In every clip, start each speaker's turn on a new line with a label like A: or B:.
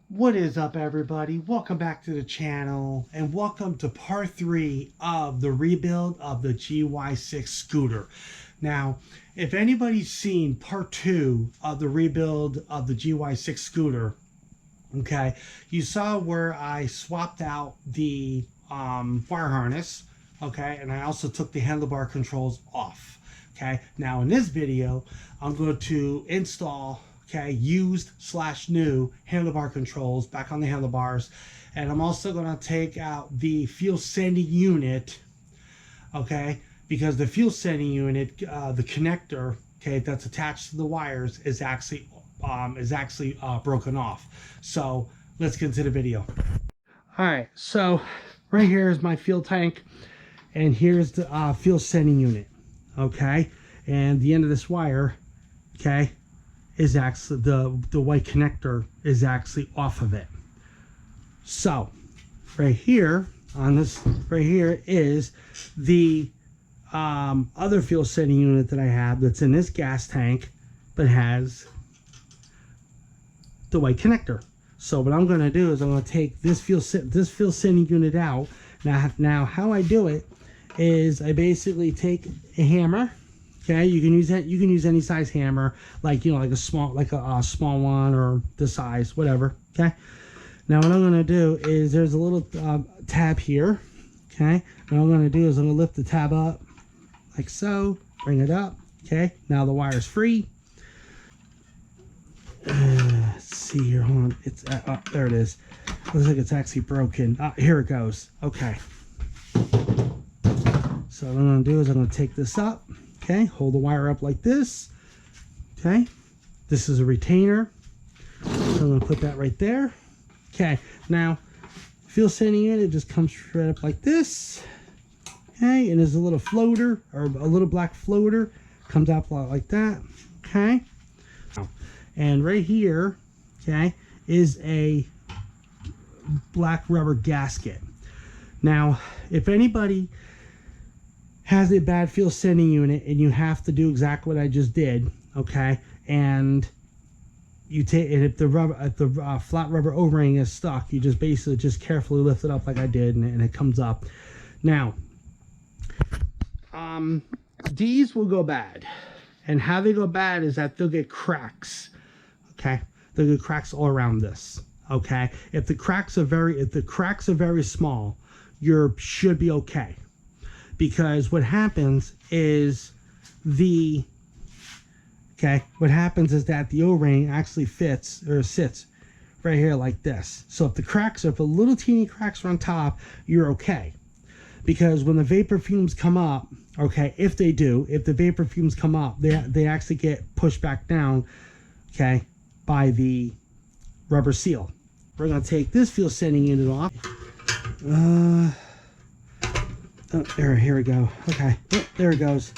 A: What is up, everybody? Welcome back to the channel and welcome to part 3 of the rebuild of the Gy6 scooter. Now, if anybody's seen part 2 of the rebuild of the Gy6 scooter, okay, you saw where I swapped out the wire harness, okay, and I also took the handlebar controls off. Okay, now in this video I'm going to install used/new handlebar controls back on the handlebars, and I'm also going to take out the fuel sending unit, okay, because the fuel sending unit, the connector, okay, that's attached to the wires is actually broken off. So let's get into the video. All right, so right here is my fuel tank, and here's the fuel sending unit, okay, and the end of this wire, okay, is actually the white connector is actually off of it. So right here on this right here is the other fuel sending unit that I have that's in this gas tank but has the white connector. So what I'm going to do is I'm going to take this fuel sending unit out. Now how I do it is I basically take a hammer. Okay, you can use that. You can use any size hammer, like like a small one or this size, whatever. Okay. Now what I'm gonna do is there's a little tab here. Okay. What I'm gonna do is I'm gonna lift the tab up, like so. Bring it up. Okay. Now the wire's free. Let's see here. Hold on. It's there. It is. Looks like it's actually broken. Here it goes. Okay. So what I'm gonna do is I'm gonna take this up. Okay, hold the wire up like this. Okay, this is a retainer. So I'm going to put that right there. Okay, now fuel sending unit just comes straight up like this. Okay, and there's a little floater, or a little black floater, comes out like that. Okay, and right here, okay, is a black rubber gasket. Now, if anybody has a bad fuel sending unit and you have to do exactly what I just did, okay, and you take it, if the flat rubber O-ring is stuck, you just basically just carefully lift it up like I did, and it comes up. Now these will go bad, and how they go bad is that they'll get cracks. Okay, they'll get cracks all around this. Okay, if the cracks are very small, you should be okay. Because what happens is what happens is that the O-ring actually fits or sits right here like this. So if the little teeny cracks are on top, you're okay. Because when the vapor fumes come up, okay, if the vapor fumes come up, they actually get pushed back down, okay, by the rubber seal. We're gonna take this fuel sending unit off. Oh, here we go. Okay, oh, there it goes.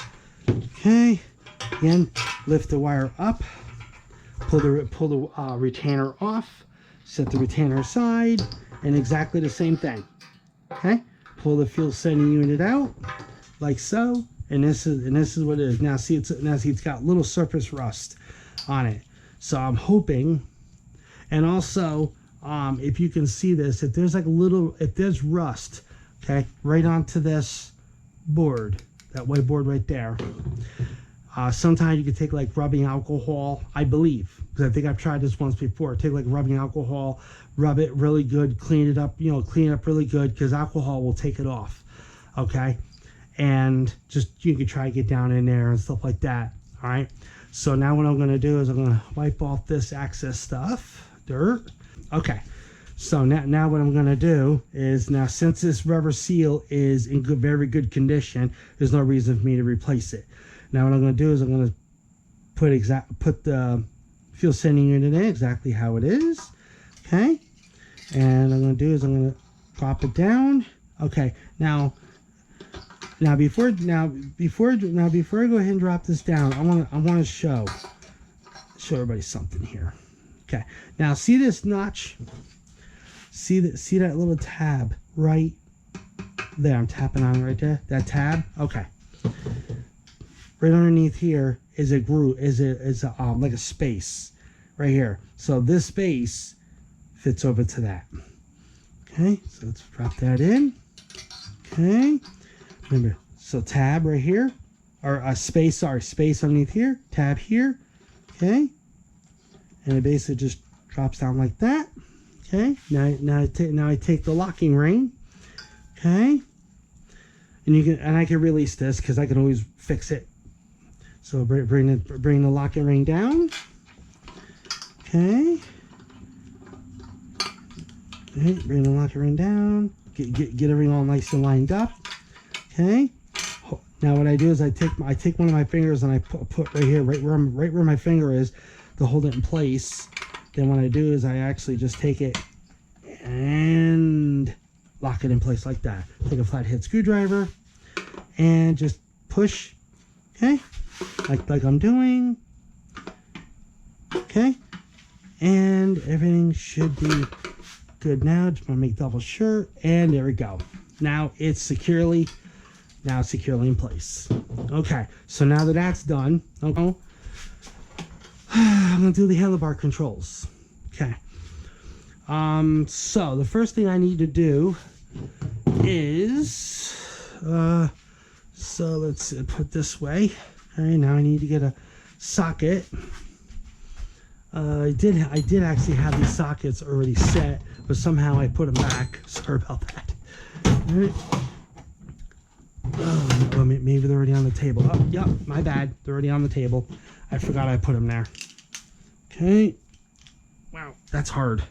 A: Okay, again, lift the wire up, pull the retainer off, set the retainer aside, and exactly the same thing. Okay, pull the fuel sending unit out, like so, and this is what it is. Now see it's got little surface rust on it. So I'm hoping, and also if you can see this, if there's rust, okay, right onto this board, that white board right there. Sometimes you can take like rubbing alcohol, I believe, because I think I've tried this once before. Take like rubbing alcohol, rub it really good, clean it up really good, because alcohol will take it off. Okay, and just you can try to get down in there and stuff like that. All right. So now what I'm going to do is I'm going to wipe off this excess stuff, dirt. Okay. So now what I'm going to do is, now since this rubber seal is in very good condition, there's no reason for me to replace it. Now what I'm going to do is I'm going to put the fuel sending unit in exactly how it is. Okay, and I'm going to do is I'm going to drop it down. Okay, now before I go ahead and drop this down, I want to show everybody something here. Okay, now see this notch. See that little tab right there? I'm tapping on it right there. That tab. Okay. Right underneath here is a groove. Is like a space right here. So this space fits over to that. Okay, so let's drop that in. Okay, remember, so tab right here, or a space, sorry, space underneath here, tab here. Okay, and it basically just drops down like that. Okay, now I take the locking ring. Okay, and I can release this because I can always fix it. So bring the locking ring down. Okay. Okay, bring the locking ring down. Get everything all nice and lined up. Okay. Now what I do is I take one of my fingers and I put right here, right where my finger is, to hold it in place. Then what I do is I actually just take it and lock it in place like that. Take a flathead screwdriver and just push. Okay, like I'm doing. Okay, and everything should be good now. Just want to make double sure, and there we go. Now it's securely in place. Okay, so now that that's done, okay, I'm gonna do the handlebar controls. Okay. So the first thing I need to do is, so let's put it this way. All right, now I need to get a socket. I did actually have these sockets already set, but somehow I put them back. Sorry about that. All right. Oh, maybe they're already on the table. Oh, yep, my bad. They're already on the table. I forgot I put them there. Okay. Wow, that's hard.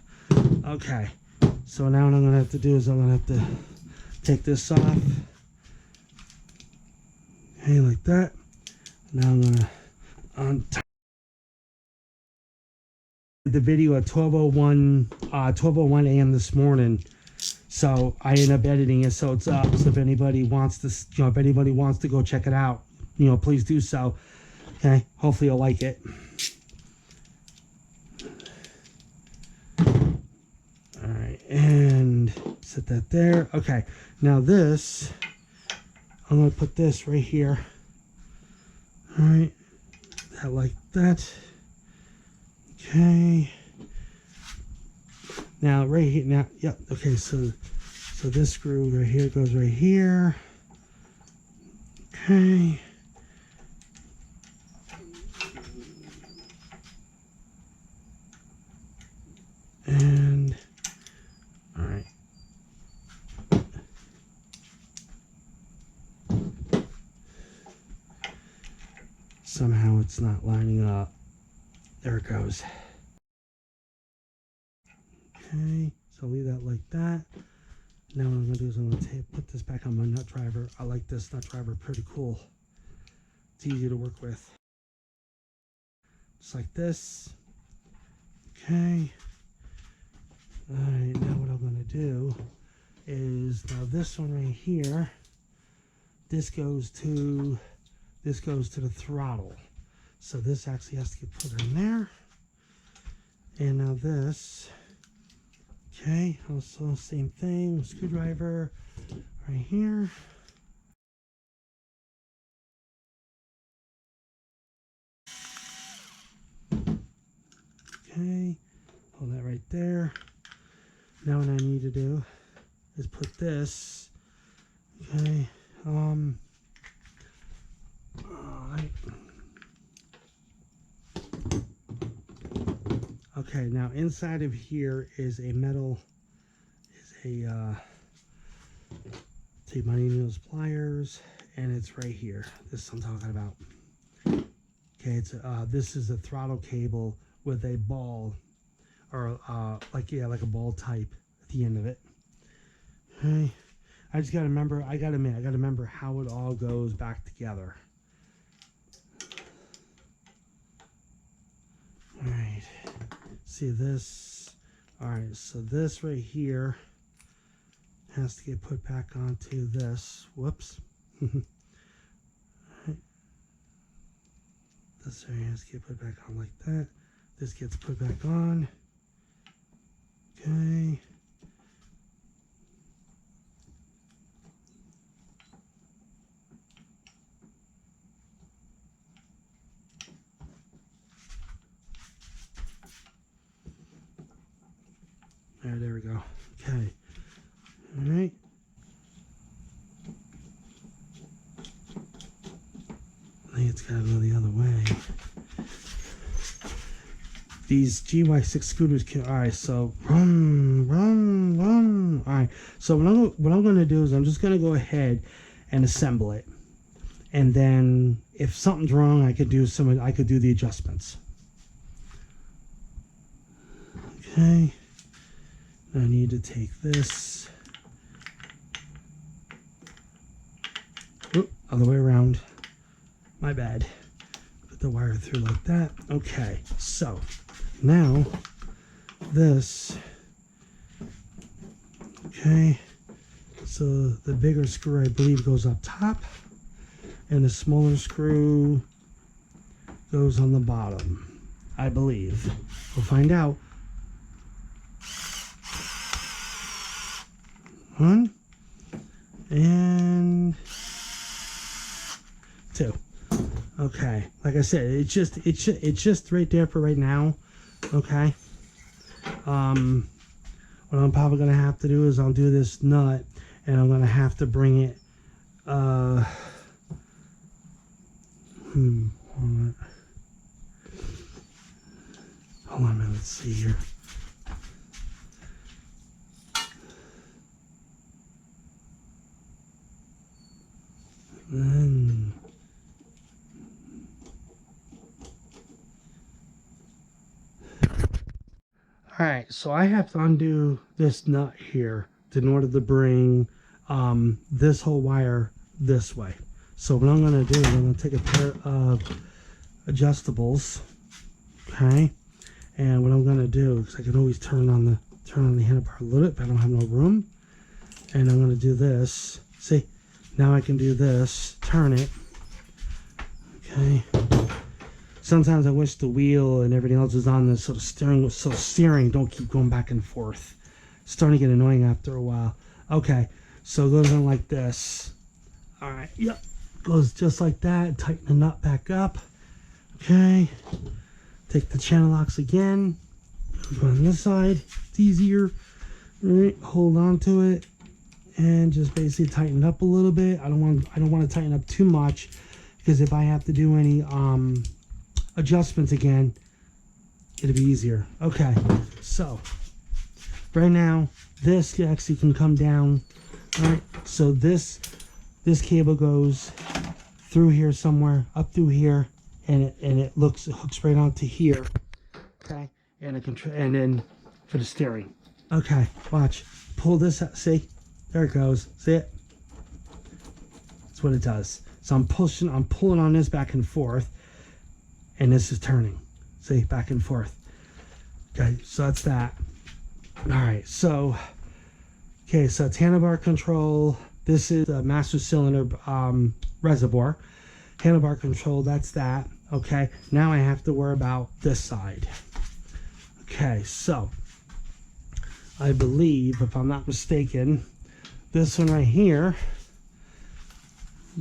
A: Okay. So now what I'm going to have to do is I'm going to have to take this off. Okay, like that. Now I'm going to untie the video at 12:01 a.m. this morning. So I end up editing it so it's up. So if anybody wants to go check it out, please do so. Okay, hopefully you'll like it. All right, and set that there. Okay, now this, I'm gonna put this right here. All right, that like that. Okay. Now right here, now, yep. Okay, so this screw right here goes right here. Okay. And all right. Somehow it's not lining up. There it goes. Okay, so leave that like that. Now what I'm going to do is I'm going to put this back on my nut driver. I like this nut driver, pretty cool. It's easy to work with. Just like this. Okay. All right, now what I'm going to do is, now this one right here, this goes to the throttle. So this actually has to get put in there. And now this, okay, also same thing, screwdriver right here. Okay, hold that right there. Now what I need to do is put this, okay, all right. Okay, now inside of here is a metal, take my needles, pliers, and it's right here. This I'm talking about. Okay, it's this is a throttle cable with a ball, or like a ball type at the end of it. Okay, I just gotta remember. I gotta remember how it all goes back together. All right. See this? All right. So this right here has to get put back onto this. Whoops. Right. This area has to get put back on like that. This gets put back on. Okay. There we go. Okay. All right. I think it's got to go the other way. These Gy6 scooters can. All right, so run. All right, so what I'm going to do is I'm just going to go ahead and assemble it, and then if something's wrong, I could do the adjustments. Okay, I need to take this. Oop, other way around. My bad. Put the wire through like that. Okay, so now this. Okay, so the bigger screw I believe goes up top, and the smaller screw goes on the bottom, I believe. We'll find out. 1 and 2. Okay, like I said, it's just right there for right now. Okay. What I'm probably gonna have to do is I'll do this nut, and I'm gonna have to bring it. Hold on a minute. Let's see here. Then. Alright, so I have to undo this nut here in order to bring this whole wire this way. So what I'm going to do is I'm going to take a pair of adjustables, okay, and what I'm going to do, because I can always turn on the handlebar a little bit, but I don't have no room, and I'm going to do this. See, now I can do this, turn it, okay. Sometimes I wish the wheel and everything else was on this so the steering don't keep going back and forth. It's starting to get annoying after a while. Okay, so it goes on like this. All right, yep, goes just like that. Tighten the nut back up. Okay, take the channel locks again. Put it on this side. It's easier. All right, hold on to it and just basically tighten it up a little bit. I don't want to tighten up too much, because if I have to do any adjustments again, it'll be easier. Okay, so right now this actually can come down. All right, so this cable goes through here somewhere, up through here, and it hooks right onto here. Okay, and and then for the steering. Okay, watch. Pull this out. See, there it goes. See it? That's what it does. So I'm pulling on this back and forth, and this is turning. See, back and forth. Okay, so that's that. All right, so it's handlebar control. This is the master cylinder reservoir. Handlebar control, that's that. Okay, now I have to worry about this side. Okay, so I believe, if I'm not mistaken, this one right here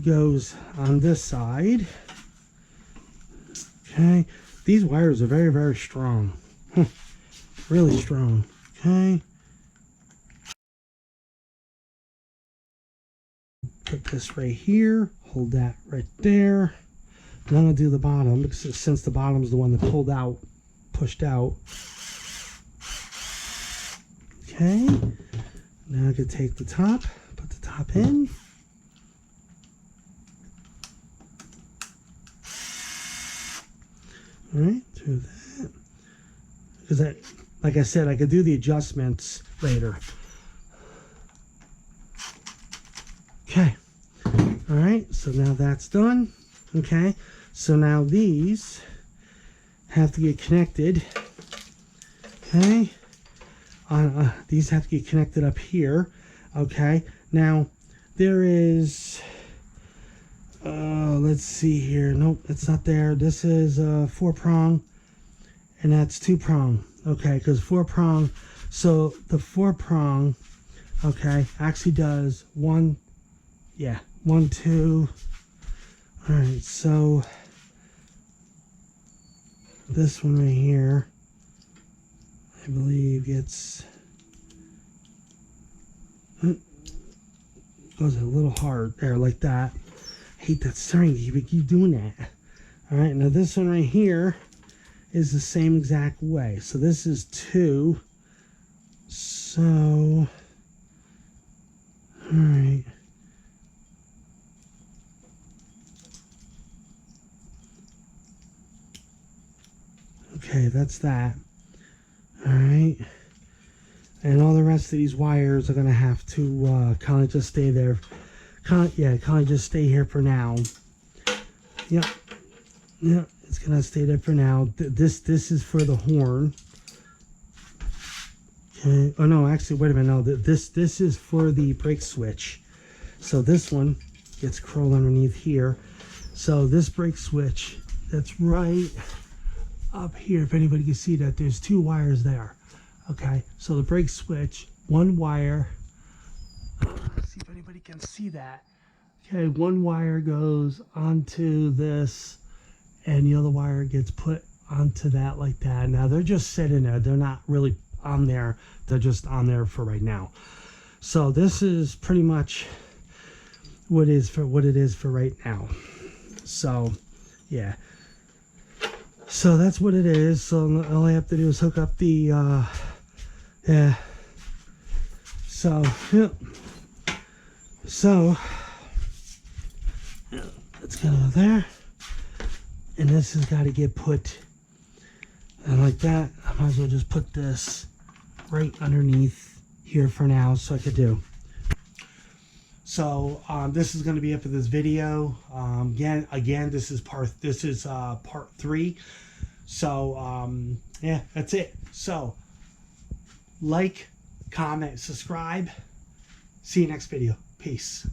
A: goes on this side. Okay, these wires are very, very strong. Really strong. Okay. Put this right here. Hold that right there. And I'm going to do the bottom, because since the bottom is the one that pushed out. Okay. Now I can take the top, put the top in. All right, through that. Because like I said, I could do the adjustments later. Okay. All right, so now that's done. Okay, so now these have to get connected. Okay. These have to get connected up here. Okay. Now there is. Let's see here. Nope, it's not there. This is 4-prong, and that's 2-prong. Okay, because 4-prong. So the 4-prong, okay, actually does 1, 2. All right, so this one right here, I believe gets Goes a little hard there, like that. I hate that stirring. You keep doing that. All right, now this one right here is the same exact way. So this is 2. So, all right. Okay, that's that. All right. And all the rest of these wires are going to have to kind of just stay there. Kind of just stay here for now. Yep. Yep, it's going to stay there for now. This is for the horn. Okay. Oh, no, actually, wait a minute. No, this is for the brake switch. So this one gets curled underneath here. So this brake switch, that's right up here, if anybody can see that, there's 2 wires there. Okay, so the brake switch, 1 wire, let's see if anybody can see that. Okay, 1 wire goes onto this, and the other wire gets put onto that like that. Now they're just sitting there, they're not really on there, they're just on there for right now. So this is pretty much what it is for right now. So yeah. So that's what it is. So all I have to do is hook up the, yeah. So, yeah. So, yeah, it's gonna go there. And this has got to get put, and like that, I might as well just put this right underneath here for now so I could do. So this is going to be it for this video. Again, this is part 3. So yeah, that's it. So like, comment, subscribe. See you next video. Peace.